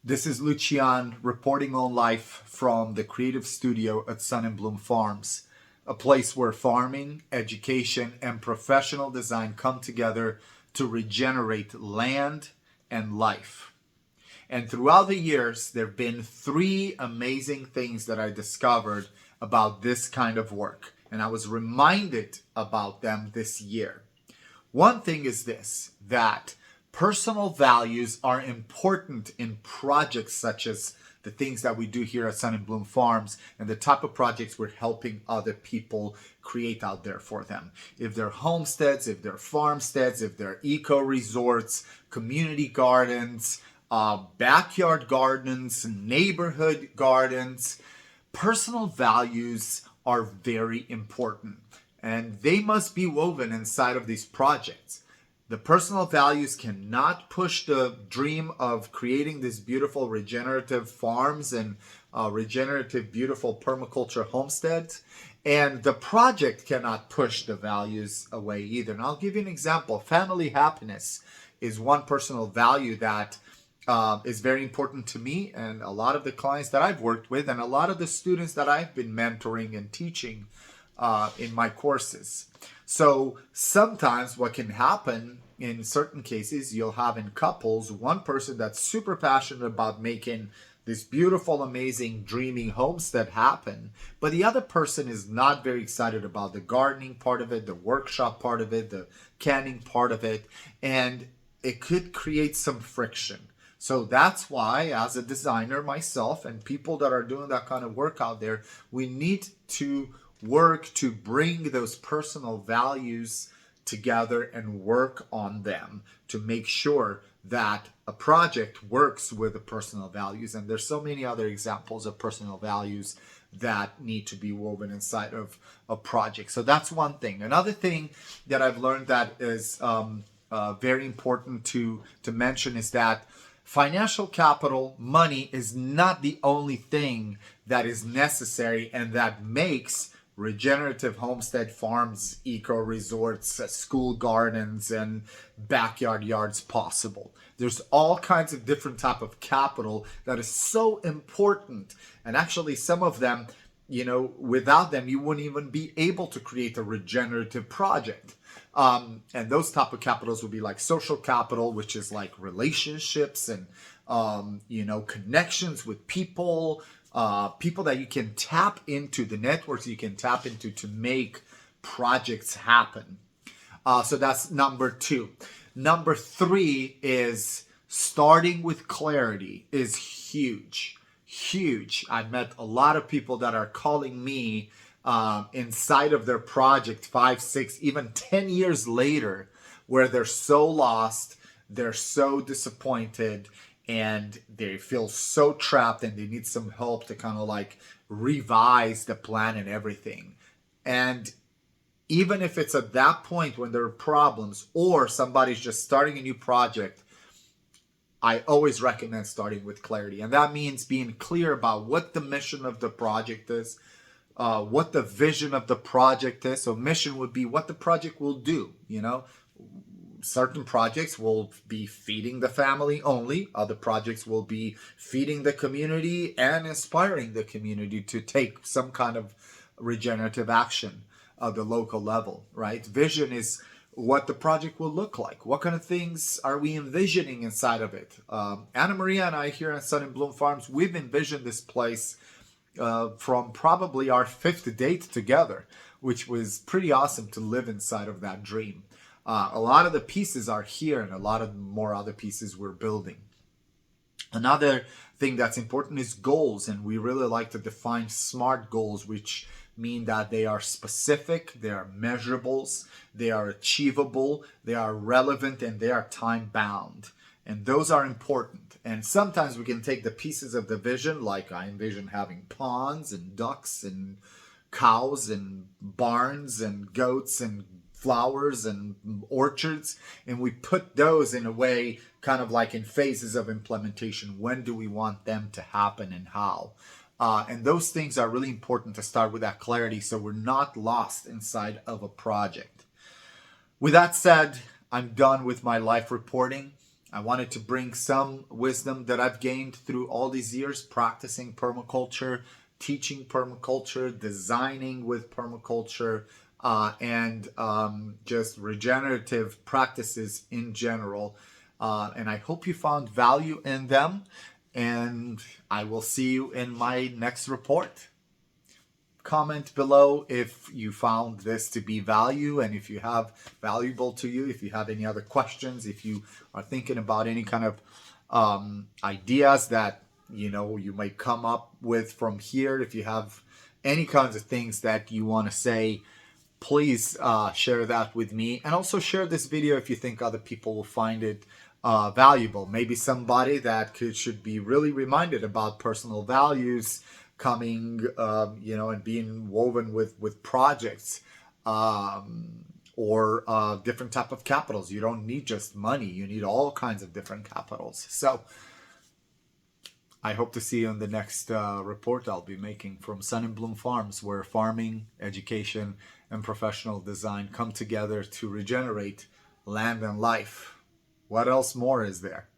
This is Lucian reporting on life from the creative studio at Sun and Bloom Farms, a place where farming, education, and professional design come together to regenerate land and life. And throughout the years, there have been three amazing things that I discovered about this kind of work. And I was reminded about them this year. One thing is this, that personal values are important in projects such as the things that we do here at Sun and Bloom Farms and the type of projects we're helping other people create out there for them. If they're homesteads, if they're farmsteads, if they're eco-resorts, community gardens, backyard gardens, neighborhood gardens, personal values are very important and they must be woven inside of these projects. The personal values cannot push the dream of creating these beautiful regenerative farms and regenerative, beautiful permaculture homesteads. And the project cannot push the values away either. And I'll give you an example. Family happiness is one personal value that is very important to me and a lot of the clients that I've worked with and a lot of the students that I've been mentoring and teaching in my courses. So sometimes what can happen in certain cases, you'll have in couples, one person that's super passionate about making this beautiful, amazing, dreaming homestead happen, but the other person is not very excited about the gardening part of it, the workshop part of it, the canning part of it, and it could create some friction. So that's why, as a designer myself and people that are doing that kind of work out there, we need to work to bring those personal values together and work on them to make sure that a project works with the personal values. And there's so many other examples of personal values that need to be woven inside of a project. So that's one thing. Another thing that I've learned that is very important to mention is that financial capital, money, is not the only thing that is necessary and that makes regenerative homestead farms, eco-resorts, school gardens, and backyard yards possible. There's all kinds of different type of capital that is so important. And actually some of them, without them, you wouldn't even be able to create a regenerative project. And those type of capitals would be like social capital, which is like relationships and, connections with people, people that you can tap into, the networks you can tap into to make projects happen. So that's number two. Number three is starting with clarity is huge, huge. I've met a lot of people that are calling me inside of their project 5, 6, even 10 years later, where they're so lost, they're so disappointed, and they feel so trapped and they need some help to kind of like revise the plan and everything. And even if it's at that point when there are problems or somebody's just starting a new project, I always recommend starting with clarity. And that means being clear about what the mission of the project is, what the vision of the project is. So mission would be what the project will do, Certain projects will be feeding the family only. Other projects will be feeding the community and inspiring the community to take some kind of regenerative action at the local level, right? Vision is what the project will look like. What kind of things are we envisioning inside of it? Anna Maria and I here at Sun and Bloom Farms, we've envisioned this place from probably our 5th date together, which was pretty awesome to live inside of that dream. A lot of the pieces are here and a lot of more other pieces we're building. Another thing that's important is goals, and we really like to define SMART goals, which mean that they are specific, they are measurables, they are achievable, they are relevant, and they are time bound. And those are important. And sometimes we can take the pieces of the vision, like I envision having ponds and ducks and cows and barns and goats and flowers and orchards, and we put those in a way kind of like in phases of implementation. When do we want them to happen and how? And those things are really important to start with that clarity so we're not lost inside of a project. With that said, I'm done with my life reporting. I wanted to bring some wisdom that I've gained through all these years practicing permaculture, teaching permaculture, designing with permaculture, and just regenerative practices in general. And I hope you found value in them. And I will see you in my next report. Comment below if you found this to be value and if you have valuable to you, if you have any other questions, if you are thinking about any kind of ideas that you might come up with from here. If you have any kinds of things that you want to say, please share that with me, and also share this video if you think other people will find it valuable. Maybe somebody that should be really reminded about personal values coming, and being woven with projects, or different type of capitals. You don't need just money. You need all kinds of different capitals. So I hope to see you in the next report I'll be making from Sun and Bloom Farms, where farming, education, and professional design come together to regenerate land and life. What else more is there?